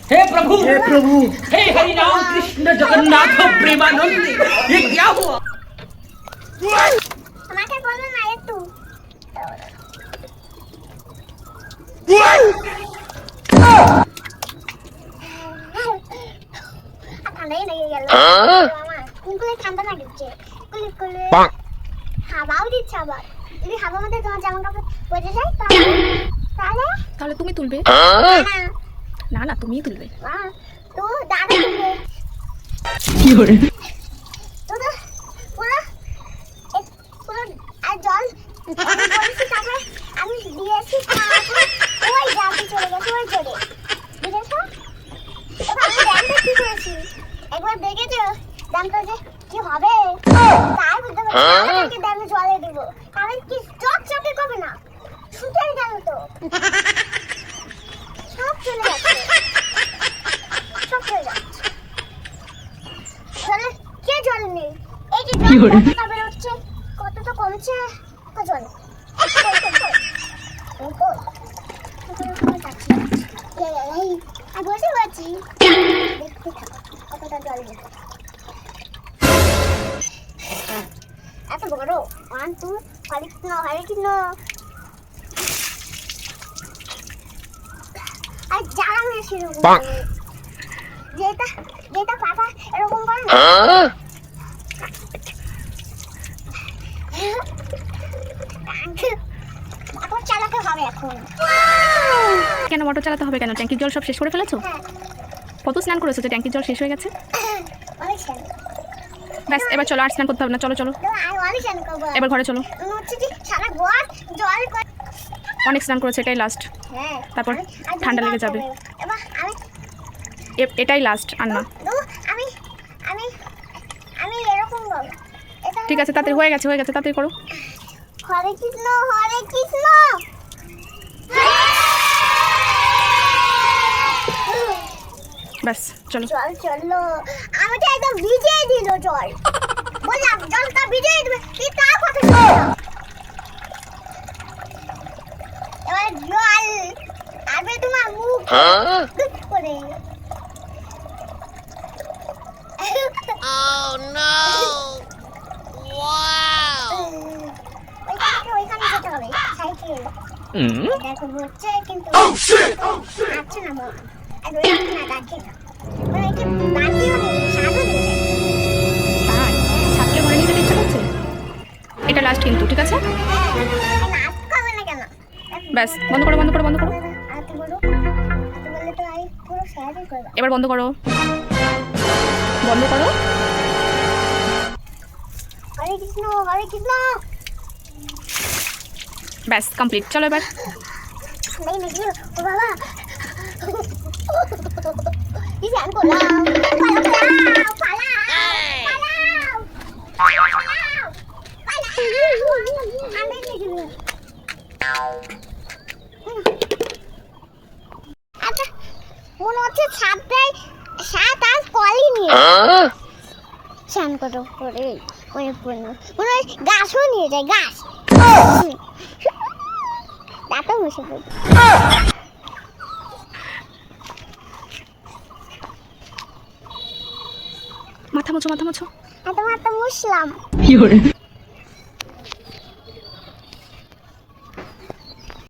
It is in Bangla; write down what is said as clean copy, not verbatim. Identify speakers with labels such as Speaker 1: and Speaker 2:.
Speaker 1: हे प्रभु हे हरि राम कृष्ण जगन्नाथ प्रेमानंद, ये क्या हुआ?
Speaker 2: আমাকে বলো না একটু। ঠান্ডাই লেগে গেল আমার, কুলকুলে ঠান্ডা লাগছে, কুলকুলে হাওয়াও দিচ্ছে আবার। যদি হাওয়ার মধ্যে তোমার জামা কাপড় পরে যায় তাহলে
Speaker 3: তাহলে তুমি তুলবে? না না, তুমিই তুলবে।
Speaker 2: তো দাদা তুলবে।
Speaker 3: কি করে?
Speaker 2: তো পুরো পুরো আর জল আমি বলেছি, তারপরে আমি দিয়েছি, তারপর ওই জাতি চলে গেছে ওই জলে, বুঝেছো? এবার আমি ড্যামটা কি করেছি একবার দেখেছো? ড্যামটা যে কি হবে তাই বুঝতে পারছি। ড্যামে জলে দেবো তাহলে কি চকচকে করবে না, শুকিয়ে গেল তো সব চলে যাচ্ছে, সব চলে যাচ্ছে। জলে কে জল নেই? এই যে জলটা বেরোচ্ছে কতটা কমছে জল। বসে বলছি দেখতে থাকো কতটা জল নেই। এত বড় 1 2 হরে কৃষ্ণ হরে কৃষ্ণ। আর যারা না সেরকম যেটা যেটা পাপা এরকম করে না, মোটর চালাতে হবে এখন।
Speaker 3: কেন মোটর চালাতে হবে কেন? ট্যাঙ্কির জল সব শেষ করে ফেলেছো? কত স্নান করেছো যে ট্যাঙ্কির জল শেষ হয়ে গেছে?
Speaker 2: অনেক স্নান।
Speaker 3: ব্যাস, এবার চলো, আর স্নান করতে হবে না। চলো চলো,
Speaker 2: আমি অনেক স্নান করবো।
Speaker 3: এবার ঘরে চলো।
Speaker 2: হচ্ছে যে সারা ঘর জল
Speaker 3: অনেক স্নান করেছে, এটাই লাস্ট।
Speaker 2: হ্যাঁ,
Speaker 3: তারপর ঠান্ডা লেগে যাবে।
Speaker 2: এবার আমি
Speaker 3: এটাই লাস্ট, আর না।
Speaker 2: আমি আমি আমি এরকম বলবো।
Speaker 3: ঠিক আছে, তাড়াতাড়ি হয়ে গেছে, তাড়াতাড়ি করো।
Speaker 2: হরে কৃষ্ণ হরে কৃষ্ণ।
Speaker 3: ব্যাস চলো।
Speaker 2: জল চললো, আমি তো একদম ভিজিয়ে দিল জল। বললাম জলটা ভিজিয়ে দিবে, কি তা কথা শুনছো? এবার জল আবে তোমার মুখ করে।
Speaker 4: Oh no! Wow!
Speaker 2: ওইখানে যেতে হবে সাইকেল। দেখো হচ্ছে কিন্তু আচ্ছা না মা, আর ওইখানে না ডাকে না, মানে এটা বান্ডিও নেই, সাধু নেই।
Speaker 3: তাই ছাদকে ঘরে নিয়ে যেতে ইচ্ছা করছে? এটা লাস্ট কিন্তু, ঠিক আছে?
Speaker 2: নাচ করবে না কেন?
Speaker 3: ব্যাস, বন্ধ করো, বন্ধ করো, বন্ধ করো।
Speaker 2: আর তো বলো, বললে তো আমি পুরো সাহায্য করবো।
Speaker 3: এবার বন্ধ করো, বন্ধ করো।
Speaker 2: হরে কৃষ্ণ হরে কৃষ্ণ।
Speaker 3: ব্যাস কমপ্লিট, চলো এবার।
Speaker 2: নেই নাকি ও বাবা, কি জান করলাম, পালাও পালাও আমি দেখি। আচ্ছা মনে হচ্ছে সাত আজ কলই নিয়ে স্নান করো করে মনে হয় গাছও নিয়ে যায়, গাছ দাঁতও বসে পড়বে।
Speaker 3: মাথা মোছো, মাথা মোছো।
Speaker 2: তোমার তো মুসলাম।
Speaker 3: কি করে?